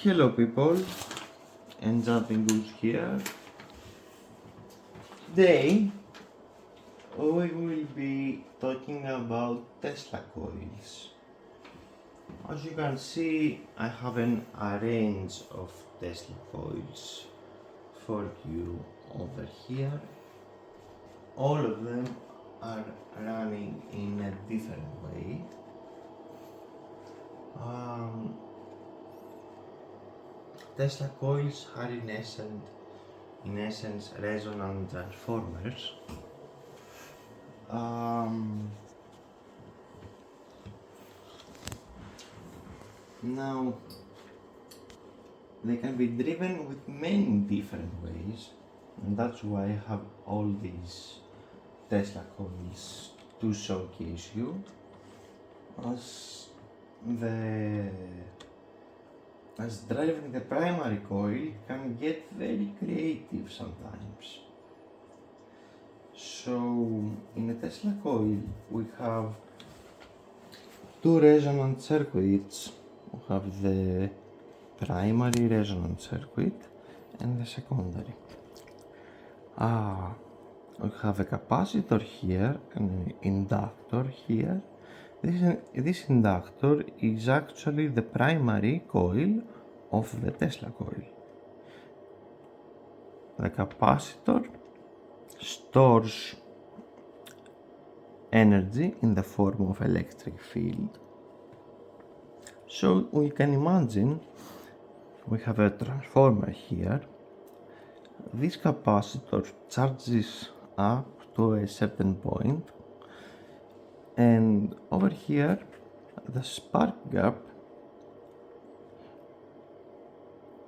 Hello people, and Jumping Goose here. Today we will be talking about Tesla coils. As you can see, I have an range of Tesla coils for you over here. All of them are running in a different way. Tesla coils are in essence resonant transformers. Now they can be driven with many different ways, and that's why I have all these Tesla coils to showcase you, as driving the primary coil can get very creative sometimes. So in a Tesla coil we have two resonant circuits. We have the primary resonant circuit and the secondary. We have a capacitor here and an inductor here. This inductor is actually the primary coil of the Tesla coil. The capacitor stores energy in the form of electric field. So we can imagine we have a transformer here. This capacitor charges up to a certain point, and over here the spark gap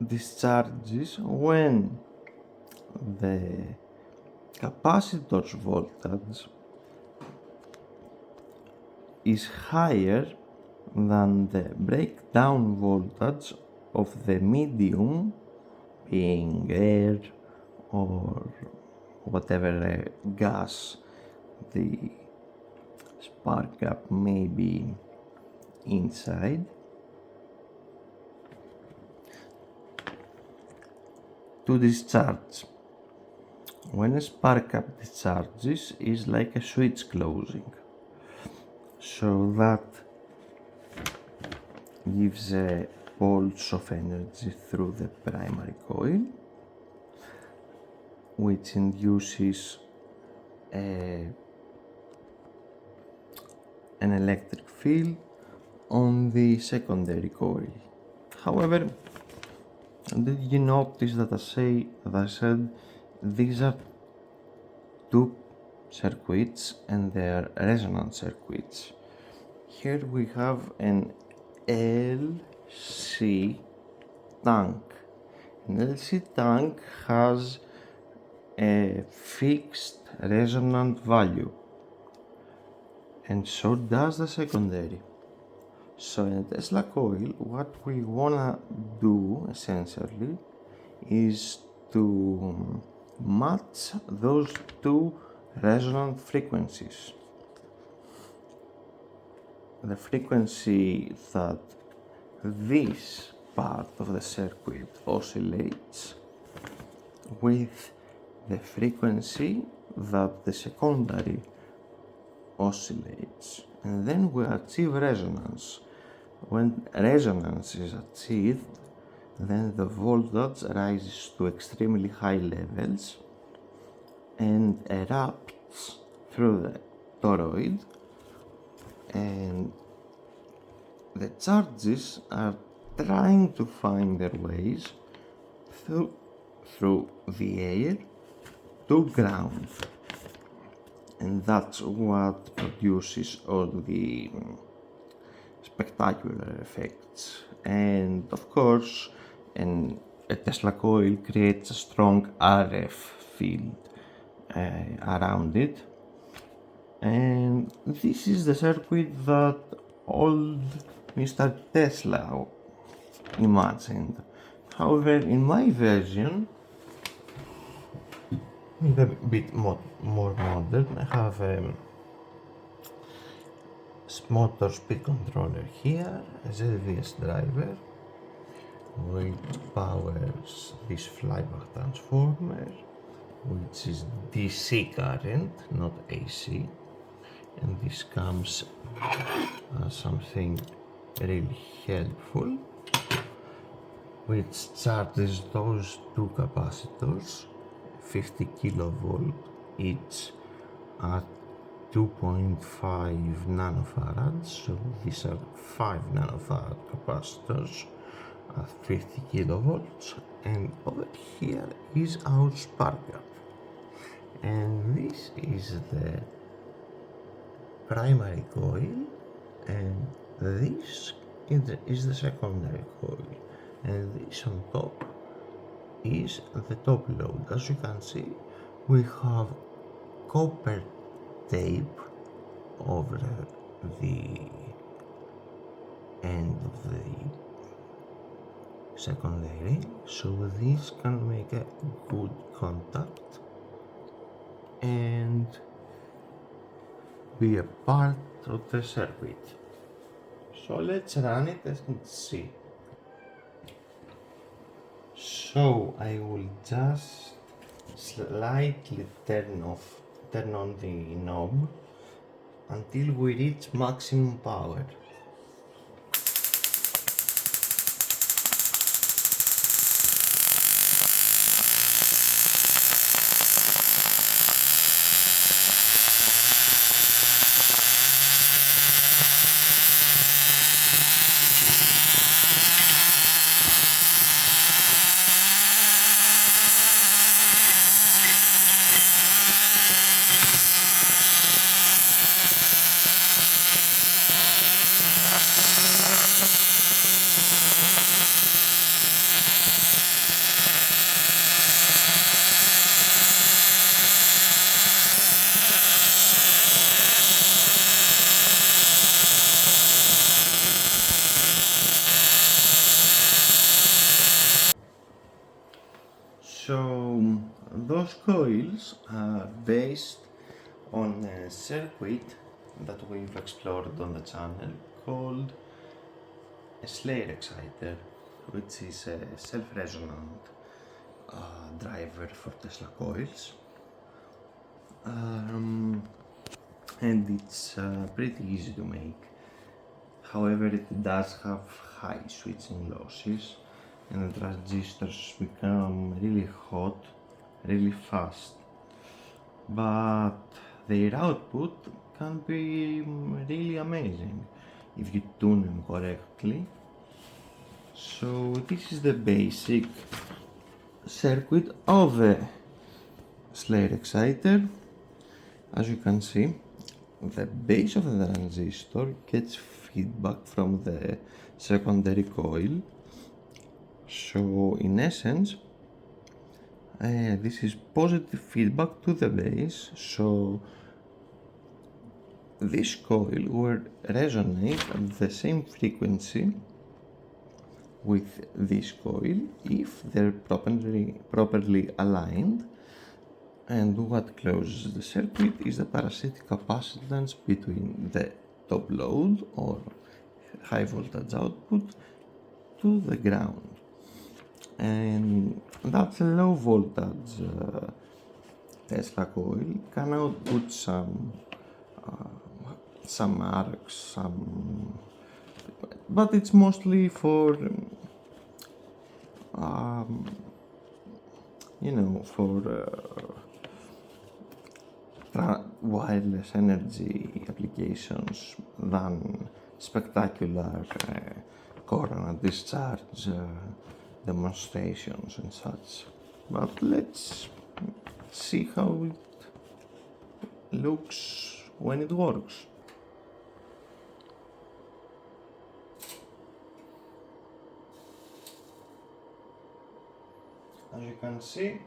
discharges when the capacitor's voltage is higher than the breakdown voltage of the medium, being air or whatever gas the spark gap may be inside. To discharge, when a spark gap discharges, is like a switch closing, so that gives a pulse of energy through the primary coil, which induces an electric field on the secondary coil. However, did you notice that I said these are two circuits and they are resonant circuits? Here we have an LC tank. An LC tank has a fixed resonant value, and so does the secondary. So in a Tesla coil, what we wanna do essentially is to match those two resonant frequencies. The frequency that this part of the circuit oscillates with the frequency that the secondary oscillates, and then we achieve resonance. When resonance is achieved, then the voltage rises to extremely high levels and erupts through the toroid, and the charges are trying to find their ways through the air to ground, and that's what produces all the spectacular effects. And of course, a Tesla coil creates a strong RF field around it, and this is the circuit that old Mr. Tesla imagined. However, in my version, a bit more modern, I have a motor speed controller here, a ZVS driver, which powers this flyback transformer, which is DC current, not AC, and this comes as something really helpful, which charges those two capacitors, 50 kilovolt each at 2.5 nanofarads, so these are 5 nanofarad capacitors at 50 kilovolts, and over here is our spark gap, and this is the primary coil, and this is the secondary coil, and this on top is the top load. As you can see, we have copper tape over the end of the secondary, so this can make a good contact and be a part of the circuit. So let's run it and see. So I will just slightly turn on the knob until we reach maximum power. So those coils are based on a circuit that we've explored on the channel called a Slayer exciter, which is a self-resonant driver for Tesla coils, and it's pretty easy to make. However, it does have high switching losses, and the transistors become really hot really fast, but their output can be really amazing if you tune them correctly. So this is the basic circuit of a Slayer exciter. As you can see, the base of the transistor gets feedback from the secondary coil. So in essence, this is positive feedback to the base, so this coil will resonate at the same frequency with this coil if they're properly aligned, and what closes the circuit is the parasitic capacitance between the top load or high voltage output to the ground. And that low voltage Tesla coil can output some arcs, but it's mostly for wireless energy applications than spectacular corona discharge demonstrations and such. But let's see how it looks when it works. As you can see,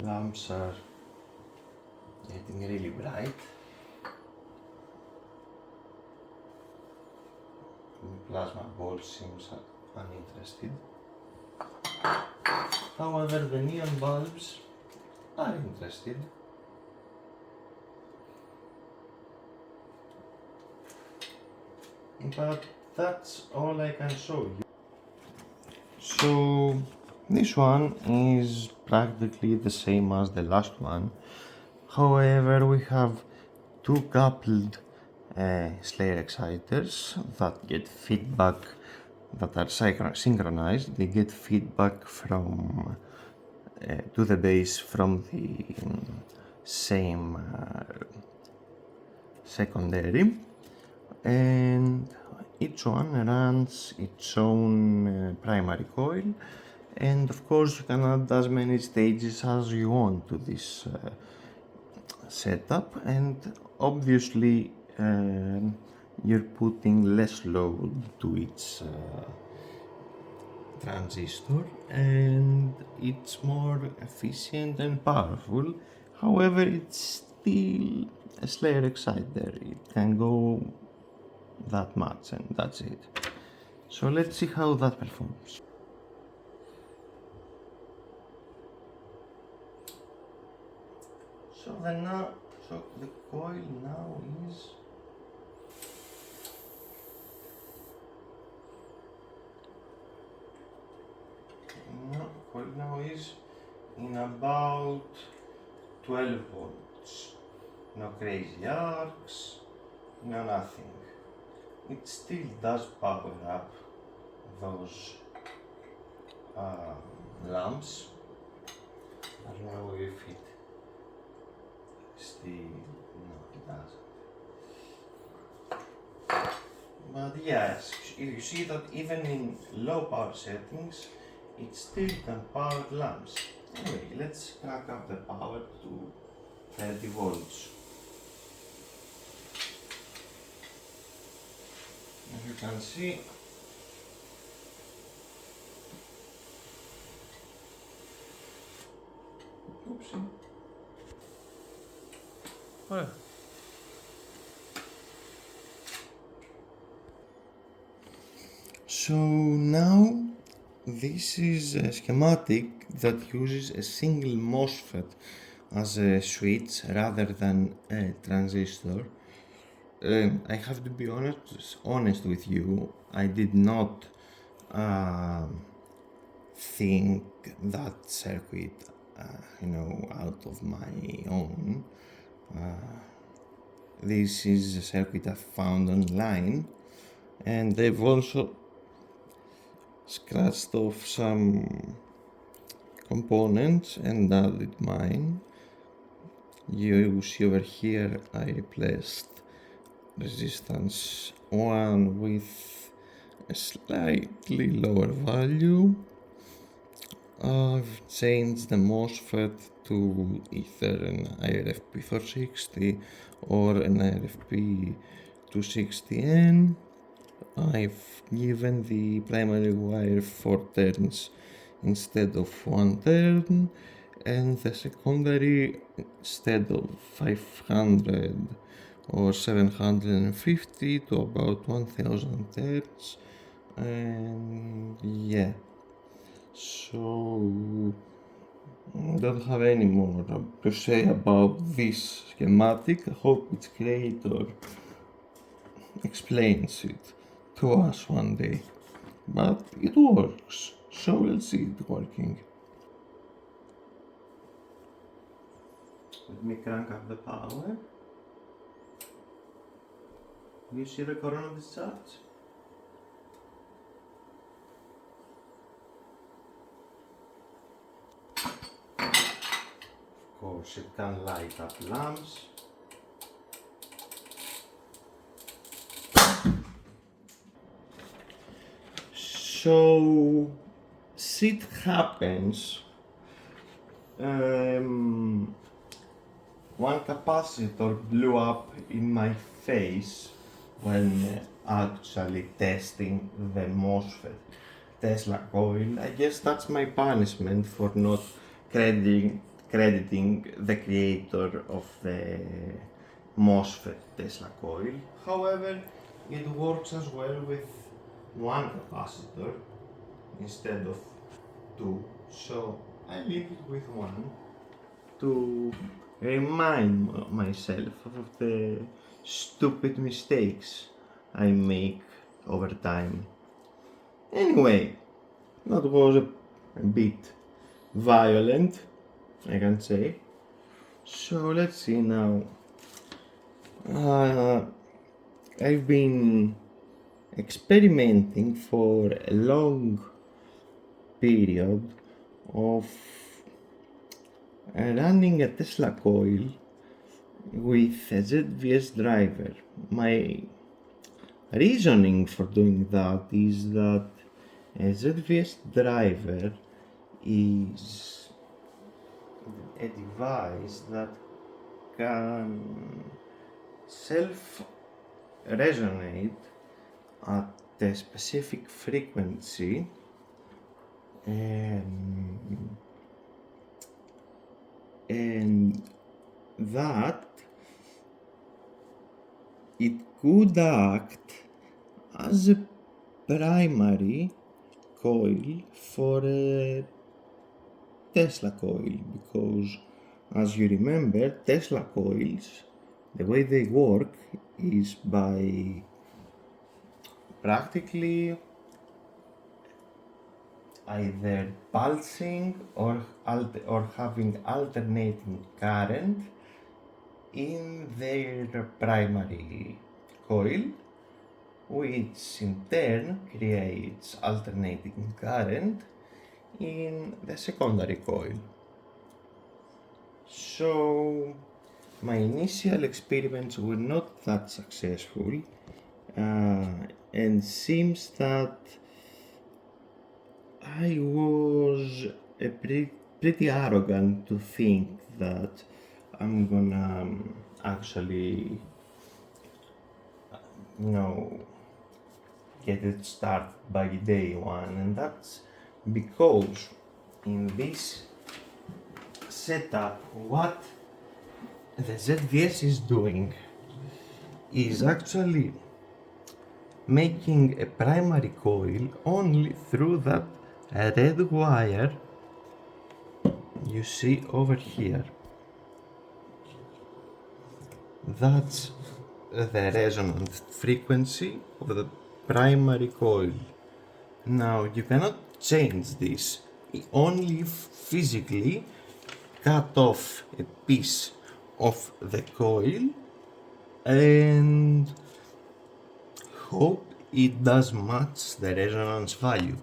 lamps are getting really bright. The plasma ball seems uninterested. However, the neon bulbs are interested. but that's all I can show you. So this one is practically the same as the last one. However, we have two coupled Slayer exciters that get feedback, that are synchronized. They get feedback from to the base from the same secondary, and each one runs its own primary coil, and of course you can add as many stages as you want to this setup, and obviously you're putting less load to its transistor, and it's more efficient and powerful. However, it's still a Slayer exciter. It can go that much, and that's it. So let's see how that performs. So the coil now is in about 12 volts. No crazy arcs, no nothing. It still does power up those lamps. I don't know if it still, no, it doesn't. But yes, you see that even in low power settings, it still can power lamps. Anyway, let's crank up the power to 30 volts. As you can see, oopsie. Oh. So now this is a schematic that uses a single MOSFET as a switch rather than a transistor. I have to be honest with you, I did not think that circuit out of my own. This is a circuit I found online, and they've also scratched off some components and added mine. You see over here I replaced resistance 1 with a slightly lower value. I've changed the MOSFET to either an IRFP460 or an IRFP 260N. I've given the primary wire 4 turns instead of 1 turn, and the secondary instead of 500 or 750 to about 1000 turns, and yeah. So I don't have any more to say about this schematic. I hope its creator explains it to us one day, but it works, so we'll see it working. Let me crank up the power. You see the corona discharge? Of course, it can light up lamps. So, shit happens. One capacitor blew up in my face when actually testing the MOSFET Tesla Coil. I guess that's my punishment for not crediting the creator of the MOSFET Tesla Coil. However, it works as well with one capacitor instead of two, so I leave it with one to remind myself of the stupid mistakes I make over time. Anyway, that was a bit violent, I can say. So let's see now. I've been experimenting for a long period of running a Tesla coil with a ZVS driver. My reasoning for doing that is that a ZVS driver is a device that can self-resonate at a specific frequency and that it could act as a primary coil for a Tesla coil, because as you remember, Tesla coils, the way they work is by practically either pulsing or having alternating current in their primary coil, which in turn creates alternating current in the secondary coil. So my initial experiments were not that successful, and seems that I was pretty arrogant to think that I'm gonna actually, get it started by day one, and that's because in this setup, what the ZVS is doing is actually making a primary coil only through that red wire you see over here. That's the resonant frequency of the primary coil. Now you cannot change this, only physically cut off a piece of the coil and hope it does match the resonance value.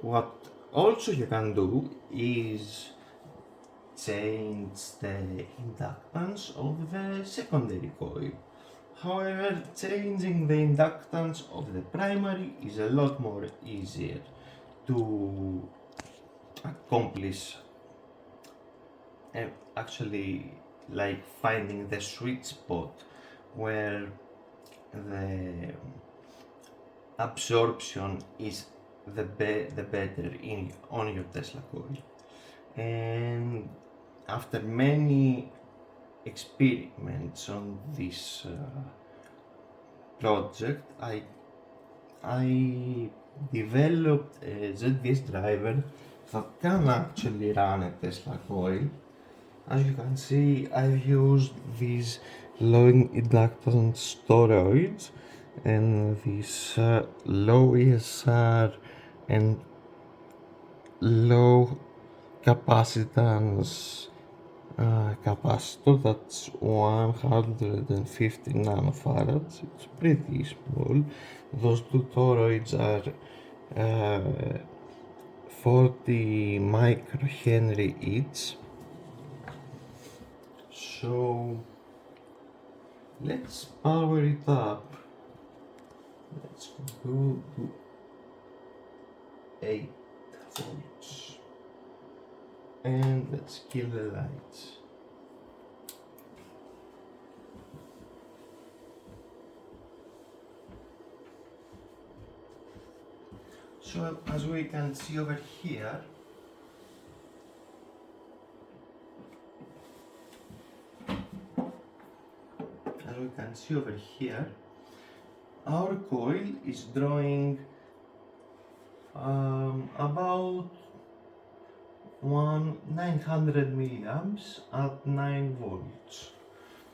What also you can do is change the inductance of the secondary coil. However, changing the inductance of the primary is a lot more easier to accomplish, actually, like finding the sweet spot where the absorption is the better on your Tesla coil. And after many experiments on this project, I developed a ZVS driver that can actually run a Tesla coil. As you can see, I've used these low inductance toroids and this low ESR and low capacitance capacitor, that's 150 nanofarads. It's pretty small. Those two toroids are 40 microhenry each. So let's power it up. Let's go to 8 volts and let's kill the lights. So as we can see over here, our coil is drawing about 900 milliamps at 9 volts.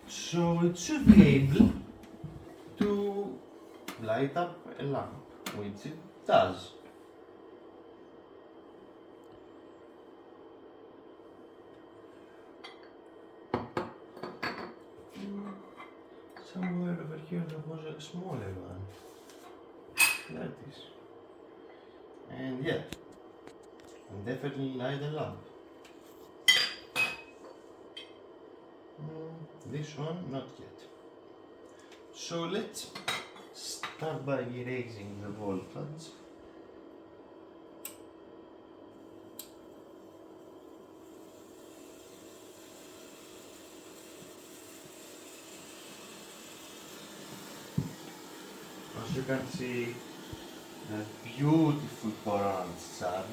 So it should be able to light up a lamp, which it does. Somewhere over here there was a smaller one. That is. And yeah, definitely light a lamp. This one, not yet. So let's start by raising the voltage. As you can see, a beautiful current charge.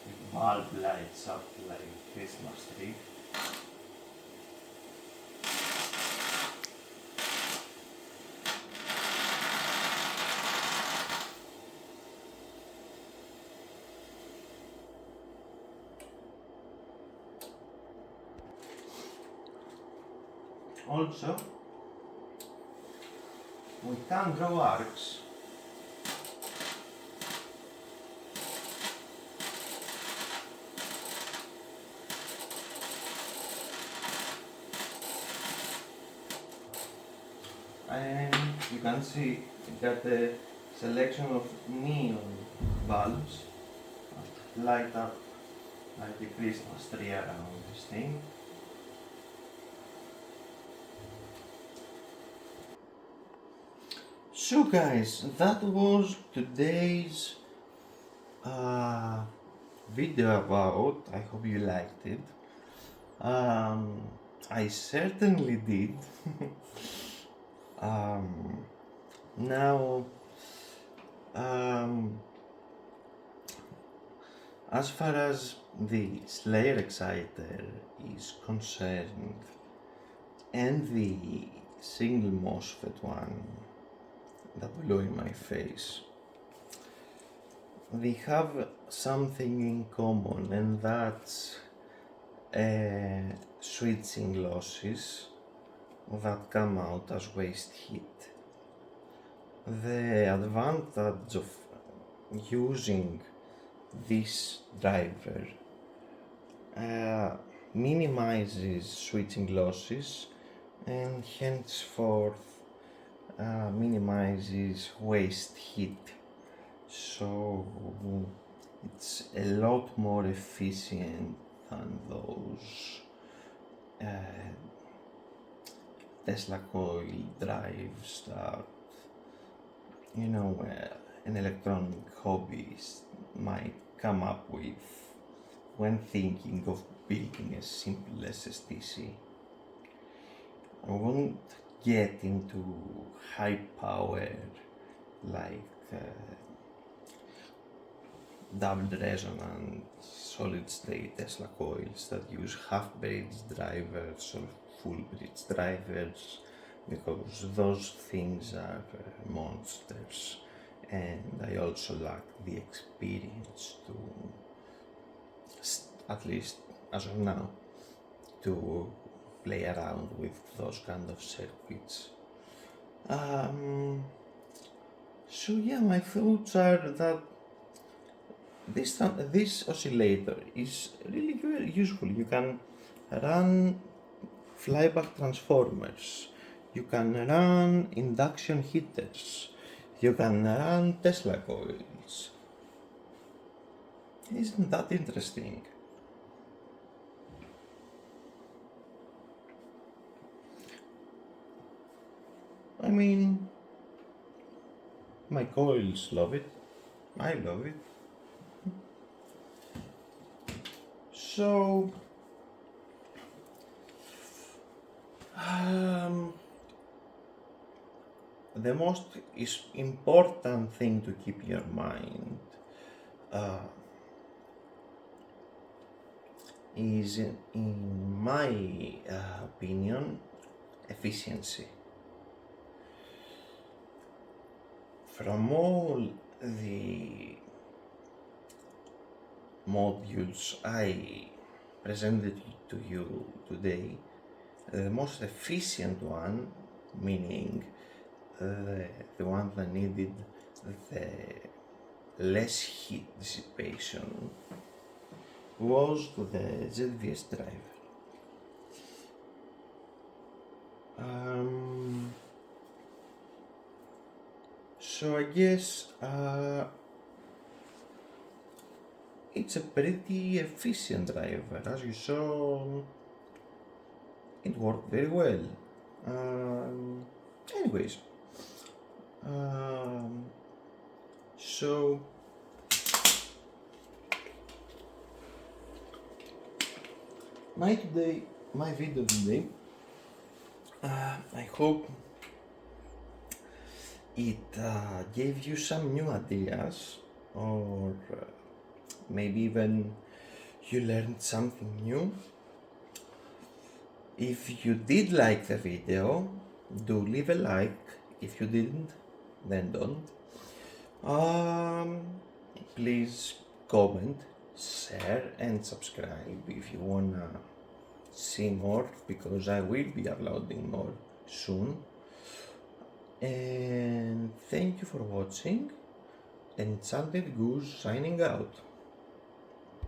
The bulb lights up like a Christmas tree. Also, we can draw arcs. And you can see it got a selection of neon bulbs that light up like a Christmas tree around this thing. So guys, that was today's video about. I hope you liked it. I certainly did. Now, as far as the Slayer exciter is concerned, and the single MOSFET one that blew in my face, they have something in common, and that's switching losses that come out as waste heat. The advantage of using this driver minimizes switching losses and henceforth minimizes waste heat, so it's a lot more efficient than those Tesla Coil drives that, you know, an electronic hobbyist might come up with when thinking of building a simple SSTC. I won't get into high power like double resonant solid state Tesla coils that use half bridge drivers or full bridge drivers, because those things are monsters, and I also lack the experience to, at least as of now, to play around with those kind of circuits. So yeah, my thoughts are that this oscillator is really very useful. You can run flyback transformers, you can run induction heaters, you can run Tesla coils. Isn't that interesting? I mean, my coils love it, I love it. So, the most important thing to keep in your mind is, in my opinion, efficiency. From all the modules I presented to you today, the most efficient one, meaning the one that needed the less heat dissipation, was the ZVS driver. So I guess it's a pretty efficient driver. As you saw, it worked very well. Anyways, so my video today, I hope it gave you some new ideas, or maybe even you learned something new. If you did like the video, do leave a like. If you didn't, then don't. Please comment, share and subscribe if you wanna see more, because I will be uploading more soon. And thank you for watching, and Enchanted Goose signing out.